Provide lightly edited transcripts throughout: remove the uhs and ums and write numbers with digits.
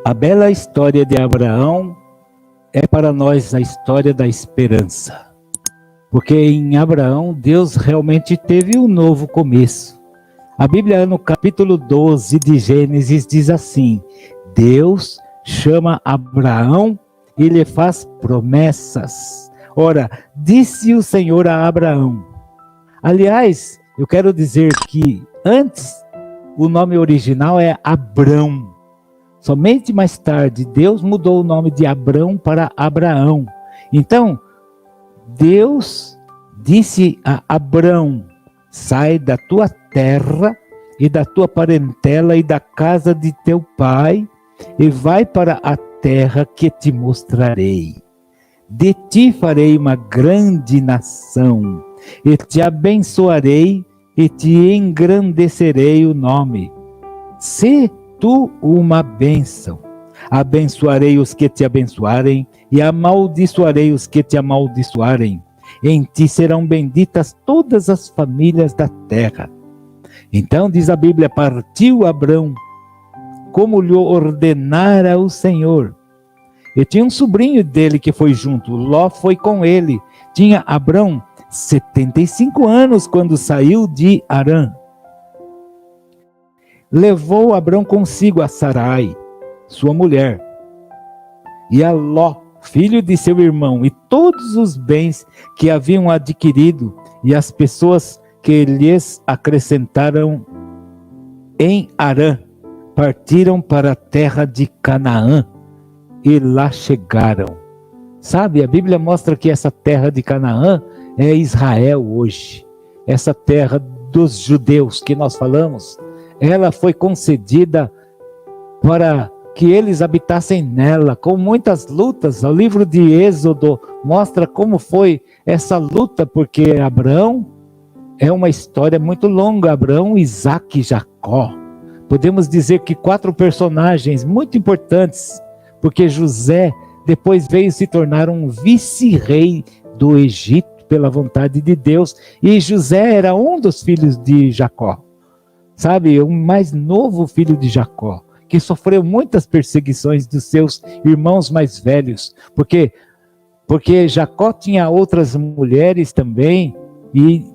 A bela história de Abraão é para nós a história da esperança. Porque em Abraão, Deus realmente teve um novo começo. A Bíblia, no capítulo 12 de Gênesis, diz assim: Deus chama Abraão e lhe faz promessas. Ora, disse o Senhor a Abraão. Aliás, eu quero dizer que antes o nome original é Abrão. Somente mais tarde, Deus mudou o nome de Abrão para Abraão. Então, Deus disse a Abrão: sai da tua terra e da tua parentela e da casa de teu pai e vai para a terra que te mostrarei. De ti farei uma grande nação e te abençoarei e te engrandecerei o nome. Se tu uma bênção, abençoarei os que te abençoarem e amaldiçoarei os que te amaldiçoarem. Em ti serão benditas todas as famílias da terra. Então, diz a Bíblia, partiu Abrão, como lhe ordenara o Senhor. E tinha um sobrinho dele que foi junto, Ló foi com ele. Tinha Abrão 75 anos quando saiu de Harã. Levou Abrão consigo a Sarai, sua mulher, e a Ló, filho de seu irmão, e todos os bens que haviam adquirido, e as pessoas que lhes acrescentaram em Harã, partiram para a terra de Canaã, e lá chegaram. Sabe, a Bíblia mostra que essa terra de Canaã é Israel hoje. Essa terra dos judeus que nós falamos, ela foi concedida para que eles habitassem nela, com muitas lutas. O livro de Êxodo mostra como foi essa luta, porque Abraão é uma história muito longa. Abraão, Isaque e Jacó. Podemos dizer que 4 personagens muito importantes, porque José depois veio se tornar um vice-rei do Egito pela vontade de Deus, e José era um dos filhos de Jacó. Sabe, o mais novo filho de Jacó, que sofreu muitas perseguições dos seus irmãos mais velhos, porque Jacó tinha outras mulheres também, e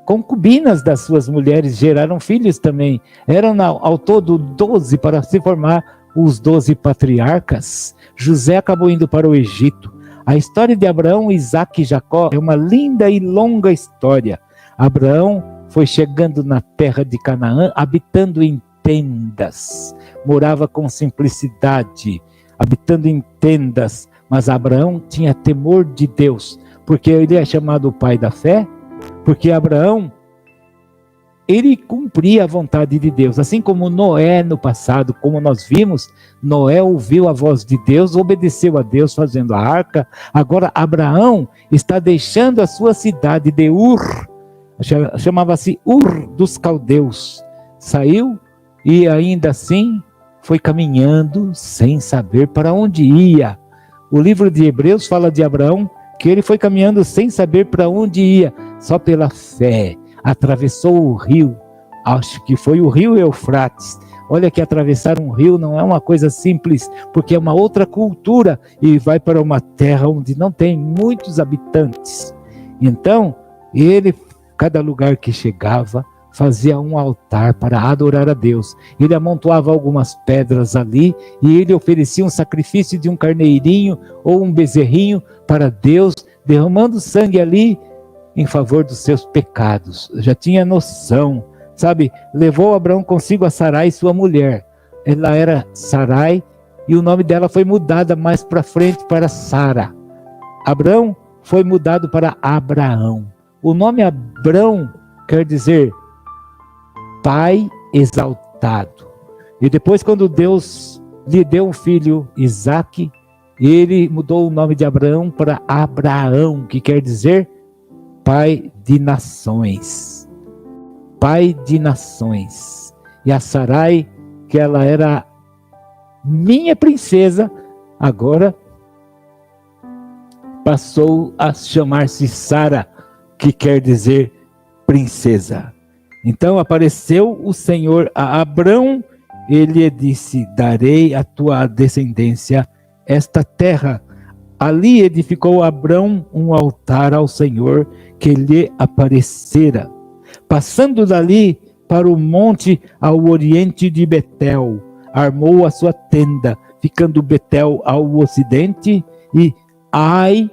concubinas das suas mulheres geraram filhos também. Eram ao todo 12 para se formar os 12 patriarcas. José acabou indo para o Egito. A história de Abraão, Isaque e Jacó é uma linda e longa história. Abraão foi chegando na terra de Canaã, habitando em tendas. Morava com simplicidade, habitando em tendas. Mas Abraão tinha temor de Deus, porque ele é chamado o pai da fé, porque Abraão, ele cumpria a vontade de Deus. Assim como Noé no passado, como nós vimos, Noé ouviu a voz de Deus, obedeceu a Deus fazendo a arca. Agora Abraão está deixando a sua cidade de Ur, chamava-se Ur dos Caldeus. Saiu e ainda assim foi caminhando sem saber para onde ia. O livro de Hebreus fala de Abraão que ele foi caminhando sem saber para onde ia, só pela fé. Atravessou o rio, acho que foi o rio Eufrates. Olha que atravessar um rio não é uma coisa simples, porque é uma outra cultura e vai para uma terra onde não tem muitos habitantes. Então, ele, cada lugar que chegava, fazia um altar para adorar a Deus. Ele amontoava algumas pedras ali e ele oferecia um sacrifício de um carneirinho ou um bezerrinho para Deus, derramando sangue ali em favor dos seus pecados. Já tinha noção, sabe? Levou Abraão consigo a Sarai, sua mulher. Ela era Sarai e o nome dela foi mudada mais para frente para Sara. Abraão foi mudado para Abraão. O nome Abrão quer dizer pai exaltado. E depois, quando Deus lhe deu um filho, Isaque, ele mudou o nome de Abraão para Abraão, que quer dizer pai de nações. Pai de nações. E a Sarai, que ela era minha princesa, agora passou a chamar-se Sara, que quer dizer princesa. Então apareceu o Senhor a Abrão ele disse: darei à tua descendência esta terra. Ali edificou Abrão um altar ao Senhor que lhe aparecera. Passando dali para o monte ao oriente de Betel, armou a sua tenda, ficando Betel ao ocidente e Ai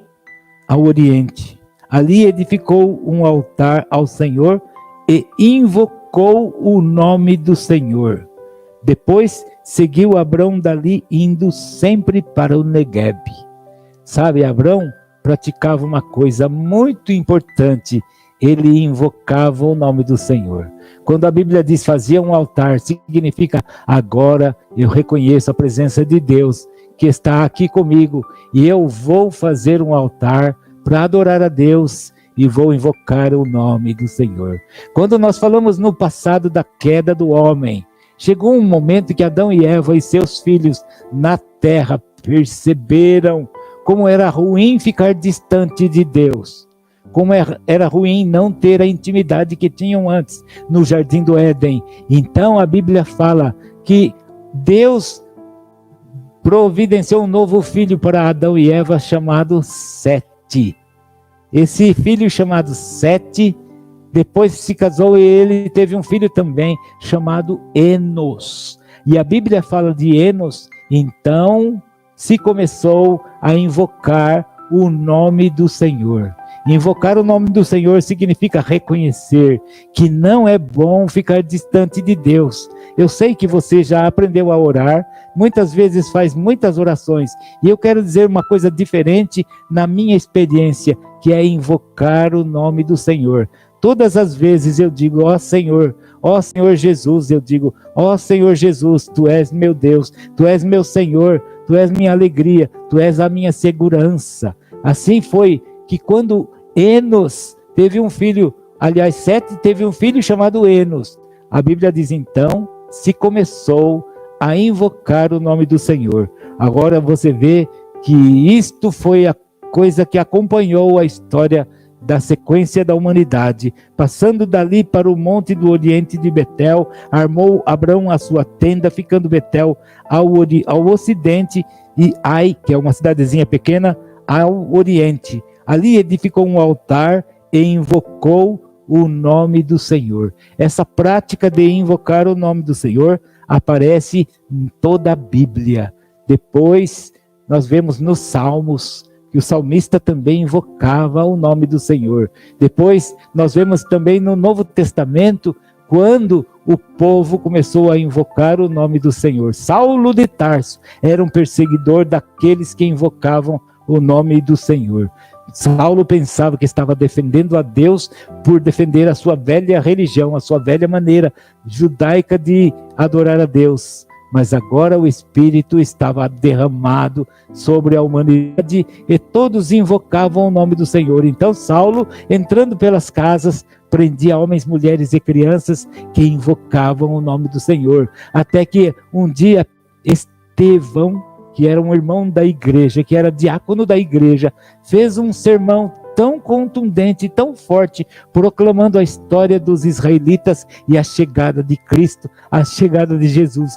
ao oriente. Ali edificou um altar ao Senhor e invocou o nome do Senhor. Depois seguiu Abrão dali, indo sempre para o Negueb. Sabe, Abrão praticava uma coisa muito importante. Ele invocava o nome do Senhor. Quando a Bíblia diz fazia um altar, significa agora eu reconheço a presença de Deus que está aqui comigo e eu vou fazer um altar para adorar a Deus e vou invocar o nome do Senhor. Quando nós falamos no passado da queda do homem, chegou um momento que Adão e Eva e seus filhos na terra perceberam como era ruim ficar distante de Deus. Como era ruim não ter a intimidade que tinham antes no Jardim do Éden. Então a Bíblia fala que Deus providenciou um novo filho para Adão e Eva chamado Sete. Esse filho chamado Sete, depois se casou e ele teve um filho também chamado Enos. E a Bíblia fala de Enos, então se começou a invocar o nome do Senhor. Invocar o nome do Senhor significa reconhecer que não é bom ficar distante de Deus. Eu sei que você já aprendeu a orar, muitas vezes faz muitas orações, e eu quero dizer uma coisa diferente na minha experiência, que é invocar o nome do Senhor. Todas as vezes eu digo, ó Senhor Jesus, eu digo, ó Senhor Jesus, Tu és meu Deus, Tu és meu Senhor, Tu és minha alegria, Tu és a minha segurança. Assim foi que quando Enos teve um filho, aliás, Sete teve um filho chamado Enos, a Bíblia diz então, se começou a invocar o nome do Senhor. Agora você vê que isto foi a coisa que acompanhou a história da sequência da humanidade. Passando dali para o monte do oriente de Betel, armou Abrão a sua tenda, ficando Betel ao ocidente e Ai, que é uma cidadezinha pequena, ao oriente. Ali edificou um altar e invocou o nome do Senhor. Essa prática de invocar o nome do Senhor aparece em toda a Bíblia. Depois nós vemos nos Salmos que o salmista também invocava o nome do Senhor. Depois nós vemos também no Novo Testamento, quando o povo começou a invocar o nome do Senhor. Saulo de Tarso era um perseguidor daqueles que invocavam o nome do Senhor. Saulo pensava que estava defendendo a Deus por defender a sua velha religião, a sua velha maneira judaica de adorar a Deus. Mas agora o Espírito estava derramado sobre a humanidade e todos invocavam o nome do Senhor. Então Saulo, entrando pelas casas, prendia homens, mulheres e crianças que invocavam o nome do Senhor. Até que um dia Estevão, que era um irmão da igreja, que era diácono da igreja, fez um sermão tão contundente, tão forte, proclamando a história dos israelitas e a chegada de Cristo, a chegada de Jesus.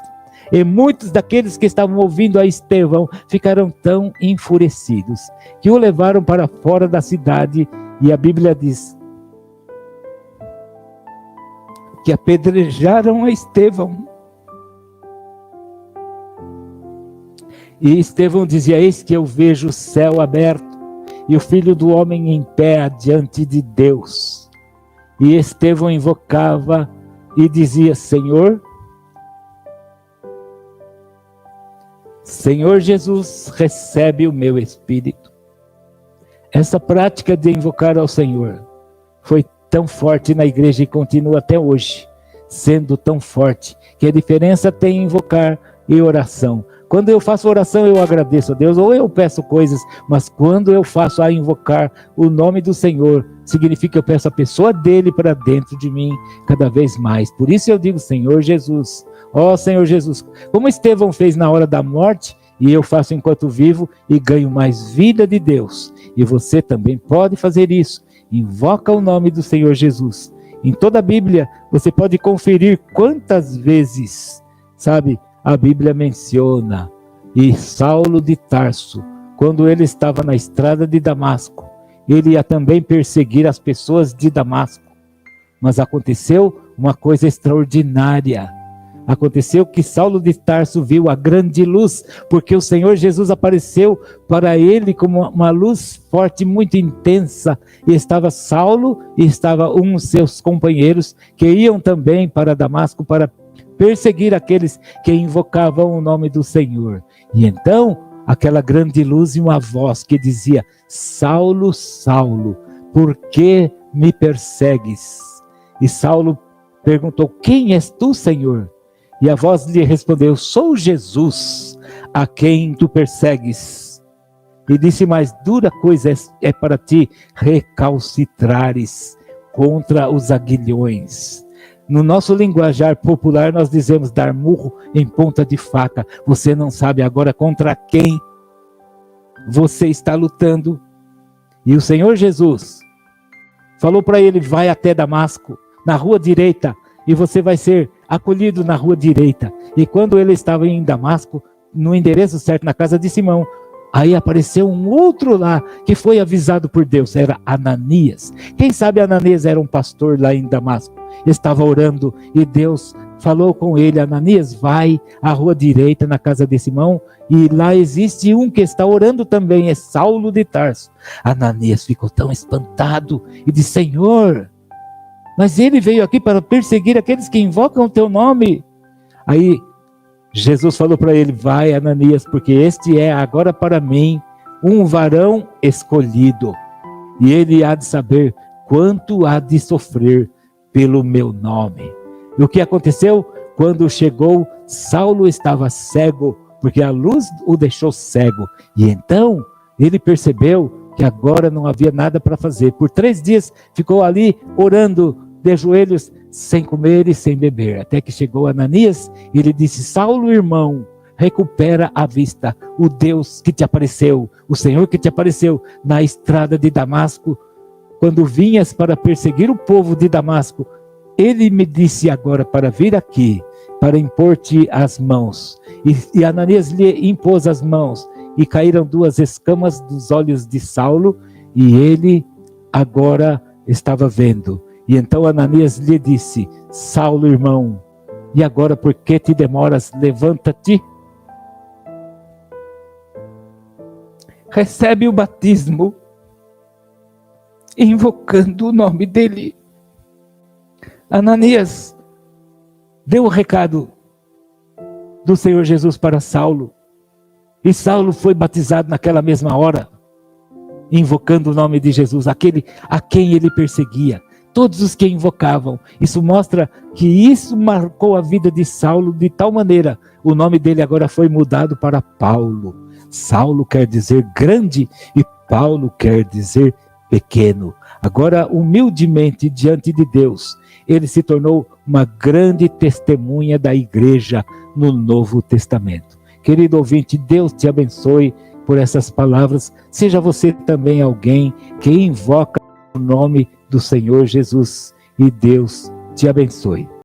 E muitos daqueles que estavam ouvindo a Estevão ficaram tão enfurecidos que o levaram para fora da cidade, e a Bíblia diz que apedrejaram a Estevão. E Estevão dizia: eis que eu vejo o céu aberto e o Filho do Homem em pé diante de Deus. E Estevão invocava e dizia: Senhor Jesus, recebe o meu espírito. Essa prática de invocar ao Senhor foi tão forte na igreja e continua até hoje, sendo tão forte, que a diferença tem em invocar e oração. Quando eu faço oração, eu agradeço a Deus, ou eu peço coisas, mas quando eu faço a invocar o nome do Senhor, significa que eu peço a pessoa dele para dentro de mim cada vez mais. Por isso eu digo: Senhor Jesus, ó Senhor Jesus, como Estevão fez na hora da morte, e eu faço enquanto vivo e ganho mais vida de Deus. E você também pode fazer isso. Invoca o nome do Senhor Jesus. Em toda a Bíblia, você pode conferir quantas vezes Sabe, a Bíblia menciona, e Saulo de Tarso, quando ele estava na estrada de Damasco, ele ia também perseguir as pessoas de Damasco. Mas aconteceu uma coisa extraordinária. Aconteceu que Saulo de Tarso viu a grande luz, porque o Senhor Jesus apareceu para ele como uma luz forte, muito intensa. E estava Saulo e estava dos seus companheiros que iam também para Damasco para perseguir aqueles que invocavam o nome do Senhor. E então, aquela grande luz e uma voz que dizia: Saulo, Saulo, por que me persegues? E Saulo perguntou: quem és tu, Senhor? E a voz lhe respondeu: sou Jesus, a quem tu persegues. E disse: mais dura coisa é para ti recalcitrares contra os aguilhões. No nosso linguajar popular nós dizemos dar murro em ponta de faca. Você não sabe agora contra quem você está lutando. E o Senhor Jesus falou para ele: vai até Damasco, na rua direita, e você vai ser acolhido na rua direita. E quando ele estava em Damasco, no endereço certo, na casa de Simão, aí apareceu um outro lá, que foi avisado por Deus, era Ananias. Quem sabe Ananias era um pastor lá em Damasco, estava orando, e Deus falou com ele: Ananias, vai à rua direita, na casa de Simão, e lá existe um que está orando também, é Saulo de Tarso. Ananias ficou tão espantado, e disse: Senhor, mas ele veio aqui para perseguir aqueles que invocam o teu nome. Aí Jesus falou para ele: vai, Ananias, porque este é agora para mim um varão escolhido, e ele há de saber quanto há de sofrer pelo meu nome. E o que aconteceu? Quando chegou, Saulo estava cego, porque a luz o deixou cego. E então ele percebeu que agora não havia nada para fazer. Por 3 dias ficou ali orando de joelhos, sem comer e sem beber. Até que chegou Ananias e ele disse: Saulo, irmão, recupera a vista. O Deus que te apareceu, o Senhor que te apareceu na estrada de Damasco, quando vinhas para perseguir o povo de Damasco, ele me disse agora para vir aqui, para impor-te as mãos. E Ananias lhe impôs as mãos, e caíram 2 escamas dos olhos de Saulo, e ele agora estava vendo. E então Ananias lhe disse: Saulo, irmão, e agora por que te demoras? Levanta-te, recebe o batismo, invocando o nome dele. Ananias deu o recado do Senhor Jesus para Saulo, e Saulo foi batizado naquela mesma hora, invocando o nome de Jesus, aquele a quem ele perseguia, todos os que invocavam. Isso mostra que isso marcou a vida de Saulo de tal maneira, o nome dele agora foi mudado para Paulo. Saulo quer dizer grande e Paulo quer dizer pequeno. Agora, humildemente diante de Deus, ele se tornou uma grande testemunha da igreja no Novo Testamento. Querido ouvinte, Deus te abençoe por essas palavras. Seja você também alguém que invoca o nome do Senhor Jesus, e Deus te abençoe.